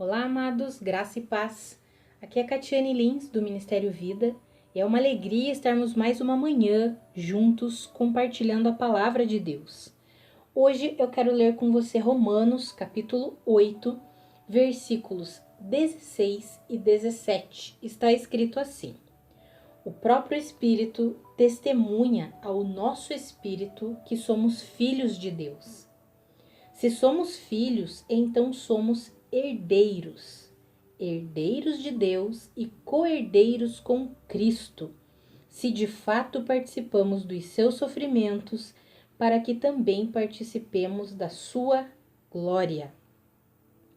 Olá, amados, graça e paz. Aqui é Catiane Lins, do Ministério Vida, e é uma alegria estarmos mais uma manhã juntos compartilhando a palavra de Deus. Hoje eu quero ler com você Romanos, capítulo 8, versículos 16 e 17. Está escrito assim: O próprio Espírito testemunha ao nosso espírito que somos filhos de Deus. Se somos filhos, então somos herdeiros, herdeiros de Deus e co-herdeiros com Cristo, se de fato participamos dos seus sofrimentos, para que também participemos da sua glória.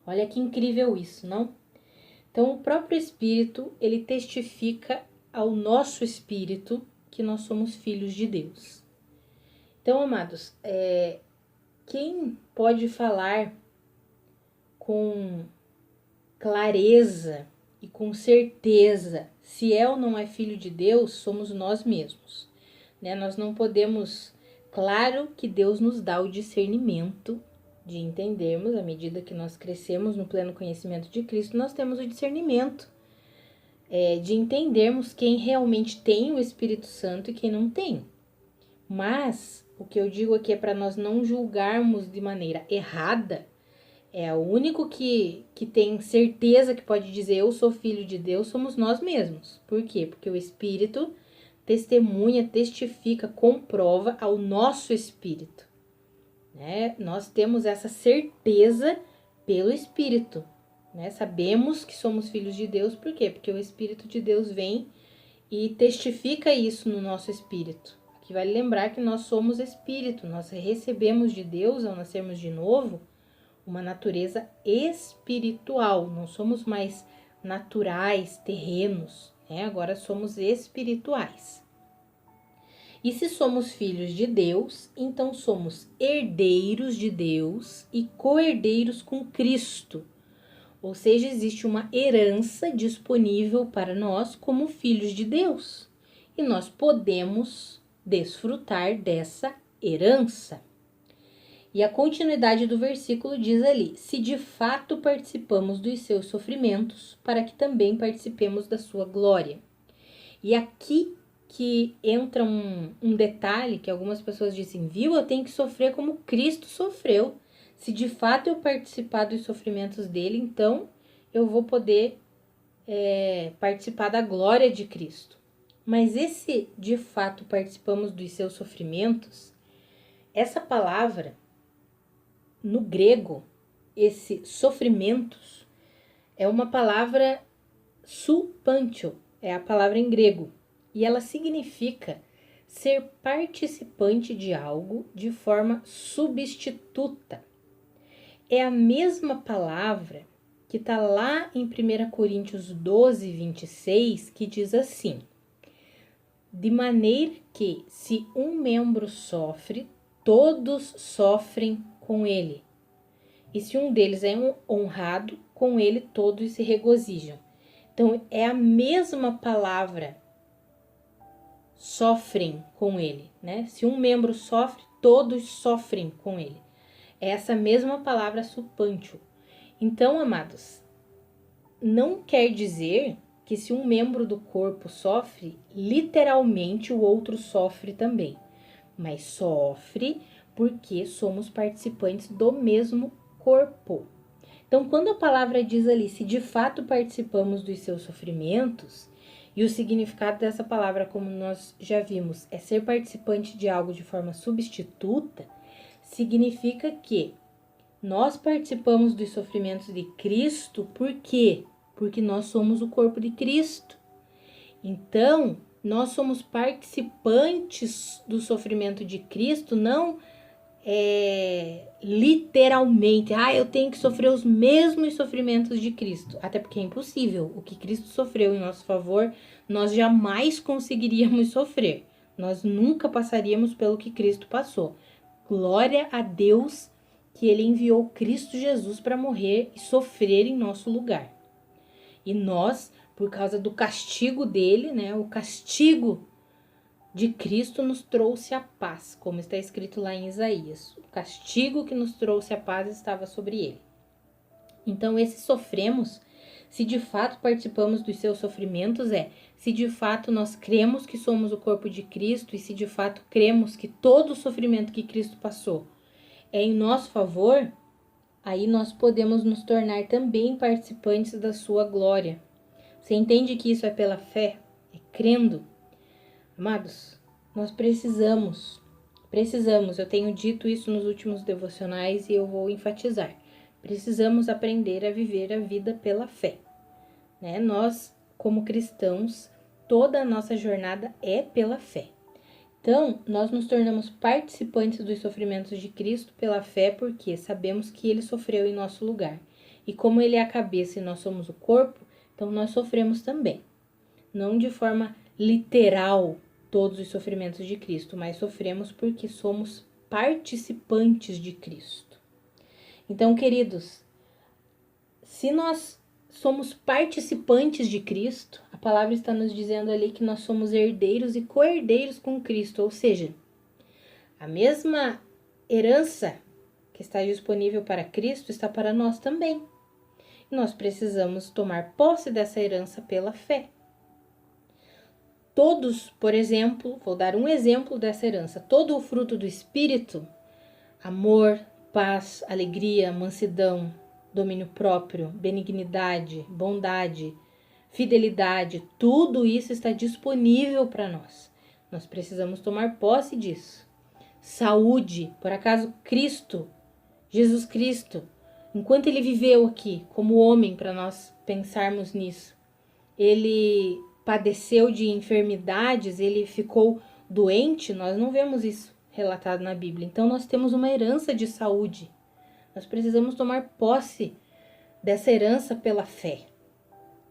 Olha que incrível isso, não? Então, o próprio Espírito, ele testifica ao nosso espírito que nós somos filhos de Deus. Então, amados, quem pode falar com clareza e com certeza se é ou não é filho de Deus, somos nós mesmos, né? Nós não podemos, claro que Deus nos dá o discernimento de entendermos, à medida que nós crescemos no pleno conhecimento de Cristo, nós temos o discernimento de entendermos quem realmente tem o Espírito Santo e quem não tem. Mas o que eu digo aqui é para nós não julgarmos de maneira errada. O único que tem certeza que pode dizer eu sou filho de Deus somos nós mesmos. Por quê? Porque o Espírito testemunha, testifica, comprova ao nosso espírito, né? Nós temos essa certeza pelo Espírito, né? Sabemos que somos filhos de Deus, por quê? Porque o Espírito de Deus vem e testifica isso no nosso espírito. Aqui vale lembrar que nós somos espírito, nós recebemos de Deus ao nascermos de novo uma natureza espiritual, não somos mais naturais, terrenos, né? Agora somos espirituais. E se somos filhos de Deus, então somos herdeiros de Deus e co-herdeiros com Cristo. Ou seja, existe uma herança disponível para nós como filhos de Deus. E nós podemos desfrutar dessa herança. E a continuidade do versículo diz ali: se de fato participamos dos seus sofrimentos, para que também participemos da sua glória. E aqui que entra um detalhe que algumas pessoas dizem, viu, eu tenho que sofrer como Cristo sofreu. Se de fato eu participar dos sofrimentos dele, então eu vou poder participar da glória de Cristo. Mas esse de fato participamos dos seus sofrimentos, essa palavra no grego, esse sofrimentos, é uma palavra supantio, é a palavra em grego, e ela significa ser participante de algo de forma substituta. É a mesma palavra que está lá em 1 Coríntios 12, 26, que diz assim: de maneira que, se um membro sofre, todos sofrem com ele. E se um deles é honrado, com ele todos se regozijam. Então, é a mesma palavra, sofrem com ele, né? Se um membro sofre, todos sofrem com ele. É essa mesma palavra supantio. Então, amados, não quer dizer que se um membro do corpo sofre, literalmente o outro sofre também. Mas sofre porque somos participantes do mesmo corpo. Então, quando a palavra diz ali, se de fato participamos dos seus sofrimentos, e o significado dessa palavra, como nós já vimos, é ser participante de algo de forma substituta, significa que nós participamos dos sofrimentos de Cristo, por quê? Porque nós somos o corpo de Cristo. Então, nós somos participantes do sofrimento de Cristo, não literalmente, eu tenho que sofrer os mesmos sofrimentos de Cristo, até porque é impossível. O que Cristo sofreu em nosso favor, nós jamais conseguiríamos sofrer, nós nunca passaríamos pelo que Cristo passou. Glória a Deus que ele enviou Cristo Jesus para morrer e sofrer em nosso lugar. E nós, por causa do castigo dele, né, o castigo de Cristo nos trouxe a paz, como está escrito lá em Isaías. O castigo que nos trouxe a paz estava sobre ele. Então, esse sofremos, se de fato participamos dos seus sofrimentos, se de fato nós cremos que somos o corpo de Cristo e se de fato cremos que todo o sofrimento que Cristo passou é em nosso favor, aí nós podemos nos tornar também participantes da sua glória. Você entende que isso é pela fé? É crendo? Amados, nós precisamos, eu tenho dito isso nos últimos devocionais e eu vou enfatizar. Precisamos aprender a viver a vida pela fé, né? Nós, como cristãos, toda a nossa jornada é pela fé. Então, nós nos tornamos participantes dos sofrimentos de Cristo pela fé porque sabemos que Ele sofreu em nosso lugar. E como Ele é a cabeça e nós somos o corpo, então nós sofremos também. Não de forma literal todos os sofrimentos de Cristo, mas sofremos porque somos participantes de Cristo. Então, queridos, se nós somos participantes de Cristo, a palavra está nos dizendo ali que nós somos herdeiros e co-herdeiros com Cristo, ou seja, a mesma herança que está disponível para Cristo está para nós também. E nós precisamos tomar posse dessa herança pela fé. Todos, por exemplo, vou dar um exemplo dessa herança, todo o fruto do Espírito, amor, paz, alegria, mansidão, domínio próprio, benignidade, bondade, fidelidade, tudo isso está disponível para nós. Nós precisamos tomar posse disso. Saúde, por acaso Cristo, Jesus Cristo, enquanto ele viveu aqui como homem, para nós pensarmos nisso, ele padeceu de enfermidades, ele ficou doente, nós não vemos isso relatado na Bíblia. Então nós temos uma herança de saúde. Nós precisamos tomar posse dessa herança pela fé.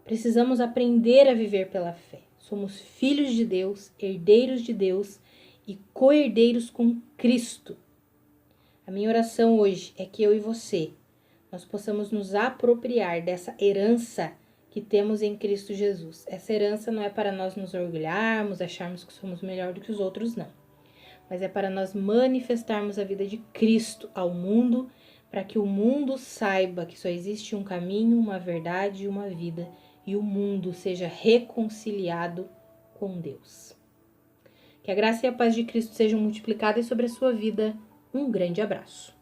Precisamos aprender a viver pela fé. Somos filhos de Deus, herdeiros de Deus e co-herdeiros com Cristo. A minha oração hoje é que eu e você, nós possamos nos apropriar dessa herança que temos em Cristo Jesus. Essa herança não é para nós nos orgulharmos, acharmos que somos melhor do que os outros, não. Mas é para nós manifestarmos a vida de Cristo ao mundo, para que o mundo saiba que só existe um caminho, uma verdade e uma vida, e o mundo seja reconciliado com Deus. Que a graça e a paz de Cristo sejam multiplicadas sobre a sua vida. Um grande abraço.